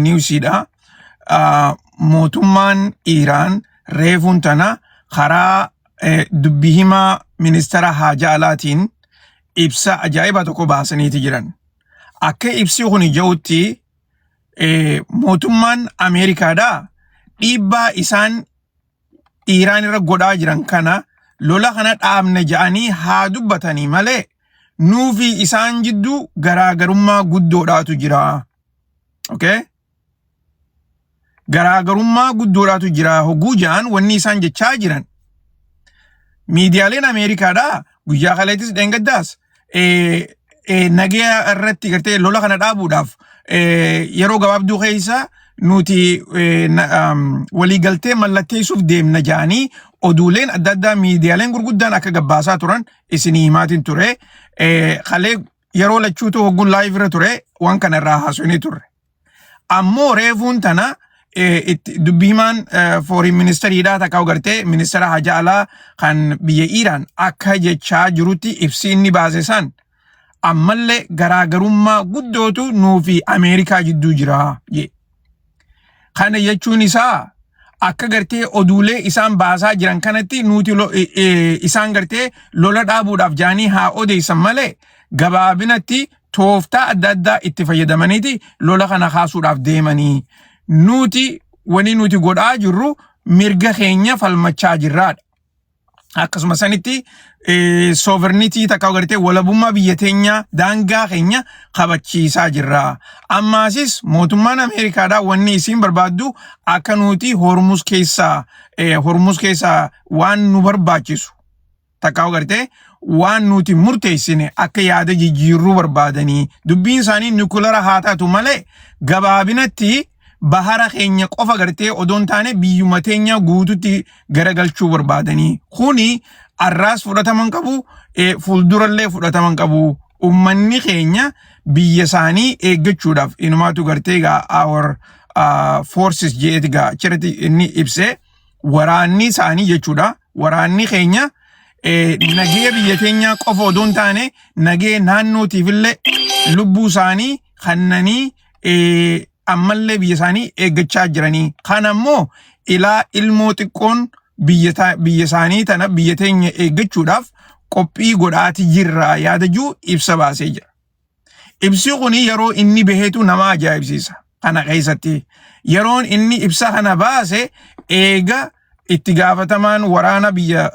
newsida mootummaan Iraan reefuun tana karaa dubbii himaa ministeera haajaa alaatiin ibsa ajaa'iba tokko baasaniiti jiran. Akka ibsi kun ija'utti mootummaan Ameerikaadhaa dhiibbaa isaan Iraan irra godhaa jiran kana lola kana dhaabne ja'anii haa dubbatanii malee nuufi isaan jidduu garaagarummaa guddoodhaatu jira. Okay? Garaagarummaa guddoodhaatu jira hogguu ja'an wanni isaan jechaa jiran. Miidiyaaleen Ameerikaadhaa guyyaa kaleettis dheengaddaas nagaya irratti gartee lola kana dhaabuudhaaf yeroo gabaabduu keessa nuti waliigaltee mallatteessuuf deemna ja'anii oduuleen adda addaa miidiyaaleen gurguddaan akka gabbaasaa turan isinii himaatiin ture. Kalee yeroo lachuutu hogguun live irra ture waan kana irraa haasofnee turre. Ammoo reefuun tana dubbii himaan foreign ministeriidhaa takkaa gartee ministeera haajaa alaa kan biyya Iraan akka jechaa jirutti ibsi inni baase san ammallee garaagarummaa guddootu nuufi Ameerikaa jidduu jira. Kana jechuun isaa akka gartee oduulee isaan baasaa jiran kanatti nuti isaan gartee lola dhaabuudhaaf jaanii haa odeessan malee gabaabinatti tooftaa adda addaa itti fayyadamaniiti lola kana kaasuudhaaf deemanii. Nuti wani nuti godhaa jirru mirga keenya falmachaa jirraadha. Akkasuma sanitti sovereignty takkaa gartee walabummaa biyya teenya daangaa keenya kabachiisaa jirra. Ammaasis mootummaan Ameerikaadhaa wanni isiin barbaaddu akka nuti Hormuz keessaa waan nu barbaachisu takkaa gartee waan nuti murteessine akka yaada jijjiirruu barbaadanii dubbiin isaanii nukulara haa taatu malee gabaabinatti bahara keenya qofa gartee odoon taane biyyuma teenya guututti garagalchuu barbaadanii. Kuni arraas fudhataman qabu fuuldurallee fudhataman qabu. Ummanni keenya biyya isaanii eeggachuudhaaf inumaatu gartee our forces jeetigaa achirratti inni ibse waraanni isaanii jechuudha. Waraanni keenya nagee biyya teenya qofa odoon taane nagee naannootiifillee lubbuu isaanii kannanii ammallee biyya isaanii eeggachaa jiranii. Kan ammoo ilaa ilmoo xiqqoon biyya isaanii tana biyya teenya eeggachuudhaaf qophii godhaati jirra yaadajuu ibsa baasee jira. Ibsi kuni yeroo inni baheetu nama ajaa'ibsiisa. Kana keessatti yeroon inni ibsa kana baase eega itti gaafatamaan waraana biyya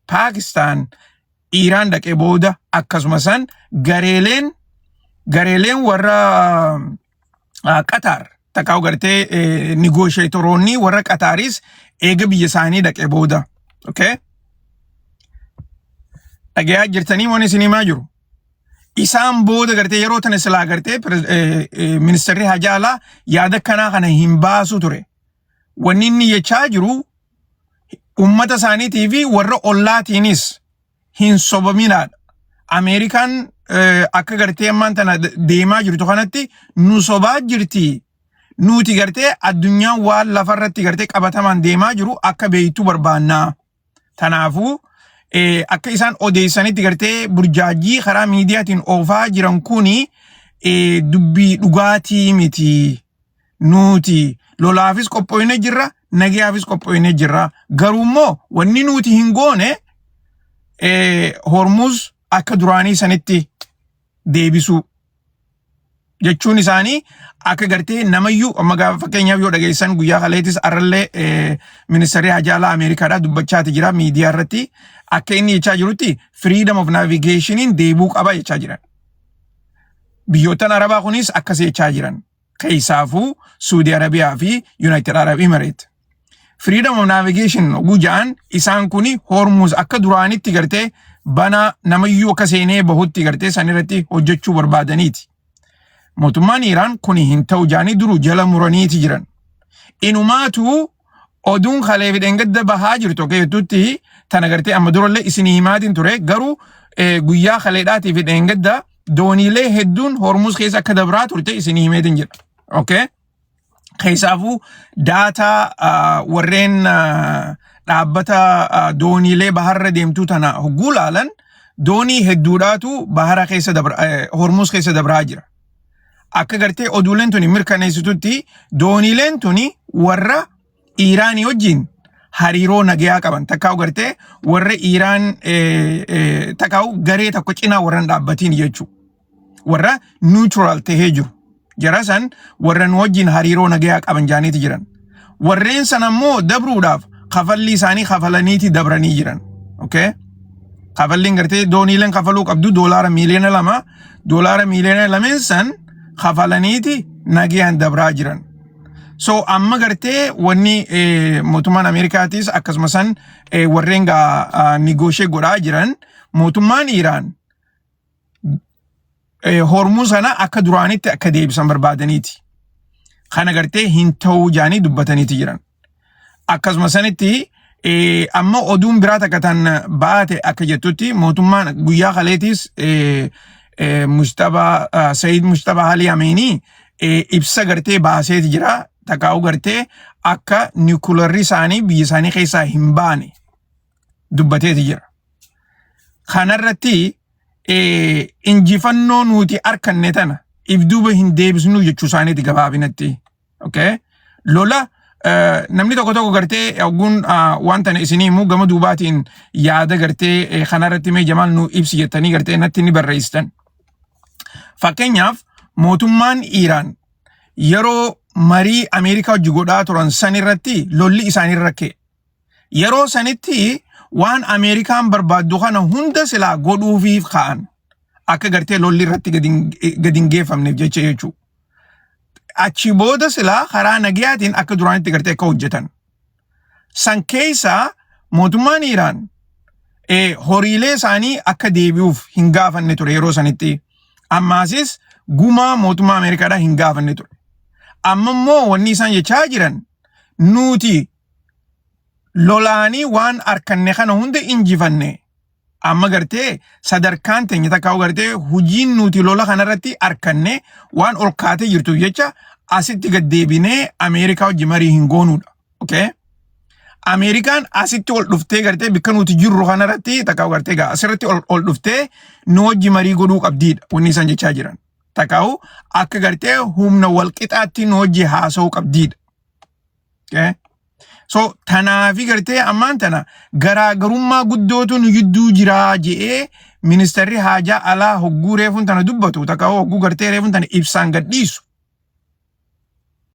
Pakistan Iraan dhaqee booda akkasuma san gareeleen warra Qatar takkaa gartee negotiatoroonni warra Qataris eega biyya isaanii dhaqee booda. Okay? Dhagaa jirtanii waan isin himaa jiru. Isaan booda gartee yeroo tana silaa gartee ministeerri haajaa alaa yaada kanaa kana hin baasu ture. Wanni inni jechaa jiru ummata isaaniitii fi warra ollaatiinis hin sobaminaadha. Ameerikaan akka gartee ammaan tana deemaa jirtu kanatti nu sobaa jirti. Nuti gartee addunyaan waan lafarratti gartee qabatamaan deemaa jiru akka beeytu barbaannaa. Tanaafuu akka isaan odeessanitti gartee burjaajii karaa miidiyaatiin oofaa jiran kuni dubbii dhugaatii miti. Nuti lolaafis qophooyne jirra, nagayaafis qophooyne jirra. Garuummoo wanni nuti hin goone Hormuz akka duraanii sanitti deebisu jechuun isaanii akka gartee namayyuu amma fakkeenyaaf yoo dhageessan guyyaa kaleetis arrallee ministeerri haajaa alaa Ameerikaadhaa dubbachaati jira miidiyaa irratti akka inni jechaa jirutti freedom of navigationiin deebuu qaba jechaa jiran. Biyyoottan Arabaa kunis akkas jechaa jiran keessaafuu Saudi Arabiyaa fi United Arab Emirates. Freedom of navigation gujaan isaan kuni Hormuz akka duraanitti gartee bana namayyuu akka seenee bahutti gartee san irratti hojjechuu barbaadaniiti. Mootummaan Iraan kuni hin ta'u jaanii duru jala muraniiti jiran. Inumaatu oduun kalee fideengadda bahaa jirtu keetutti tana gartee amma durallee isinii himaatiin ture garuu guyyaa kaleedhaatiif fideengadda dooniilee hedduun Hormuz keessa akka dabraa turte isinii himeetiin jira. Okay? Keessaafuu daataa warreen dhaabbata dooniilee baharra deemtuu tana hogguu laalan doonii hedduudhaatu bahara keessa Hormuz keessa dabraa jira. akka gartee oduuleen tuni mirkaneessitutti dooniileen tuni warra Iraanii wajjin hariiroo nagayaa qaban takkaa'u gartee warra Iraan takkaa'u garee tokko cinaa warran dhaabbatiin jechuu warra neutral tahee jiru jara san warra nu wajjin hariiroo nagayaa qaban jaaniiti jiran warreen san ammoo dabruudhaaf kafalli isaanii kafalaniiti dabranii jiran okay kafalliin gartee dooniileen kafaluu qabdu $2 miliyoona san kafalaniiti nagayaan dabraa jiran so amma gartee wanni mootummaan Ameerikaatis akkasumasan warreen negotiate godhaa jiran mootummaan Iraan hormuz sana akka duraanitti akka deebisan barbaadaniiti kana gartee hin ta'uu jaanii dubbataniiti jiran akkasumasanitti amma oduun biraa takkatan baate akka jettutti mootummaan guyyaa kaleetis Sayyid Mujtaba Ali Ameeni ibsa gartee baaseeti jira takkaa'u gartee akka niwukilarri isaanii biyya isaanii keessaa hin baane dubbateeti jira kanarratti injifannoo nuti arkanne tana ibduuba hin deebisnu jechuu isaaniiti gabaabinatti okay lola namni tokko gartee oguun wanta isinii immoo gama duubaatiin yaada gartee kanarratti mee Jamaal nu ibsi jettanii gartee natti ni barreessitan fakkeenyaaf mootummaan Iraan yeroo marii Ameerikaa wajji godhaa turan san irratti lolli isaanii rakkee yeroo sanitti waan Ameerikaan barbaaddu kana hunda silaa godhuufiif ka'an akka gartee lolli irratti gadin geeffamneef jecha jechuu achi booda silaa karaa nagayaatiin akka duraanitti gartee akka hojjetan san keessaa mootummaan Iraan horiilee isaanii akka deebi'uuf hin gaafanne ture yeroo sanitti ammaasis gumaa mootummaa Ameerikaadhaa hin gaafanne ture amma immoo wanni isaan jechaa jiran nuti lolaanii waan arkanne kana hunda injifanne amma gartee sadarkaan teenya takkaa'u gartee hujiin nuti lola kanarratti arkanne waan ol kaatee jirtuuf jecha asitti gad deebinee Ameerikaa wajji marii hin goonuudha okay Amerikaan asitti ol dhuftee gartee bikka nuti jirru kanarratti takkaa'u gartee asirratti ol dhuftee nu wajji marii godhuu qabdiidha wanni isaan jechaa jiran takkaa'u akka gartee humna walqixaatti nu wajji haasa'uu qabdiidha okay so tanaafi gartee ammaan tana garaagarummaa guddootu nu jidduu jiraa je'ee ministeerri haajaa alaa hogguu reefuun tana dubbatu takkaa'u hogguu gartee reefuun tana ibsaan gadhiisu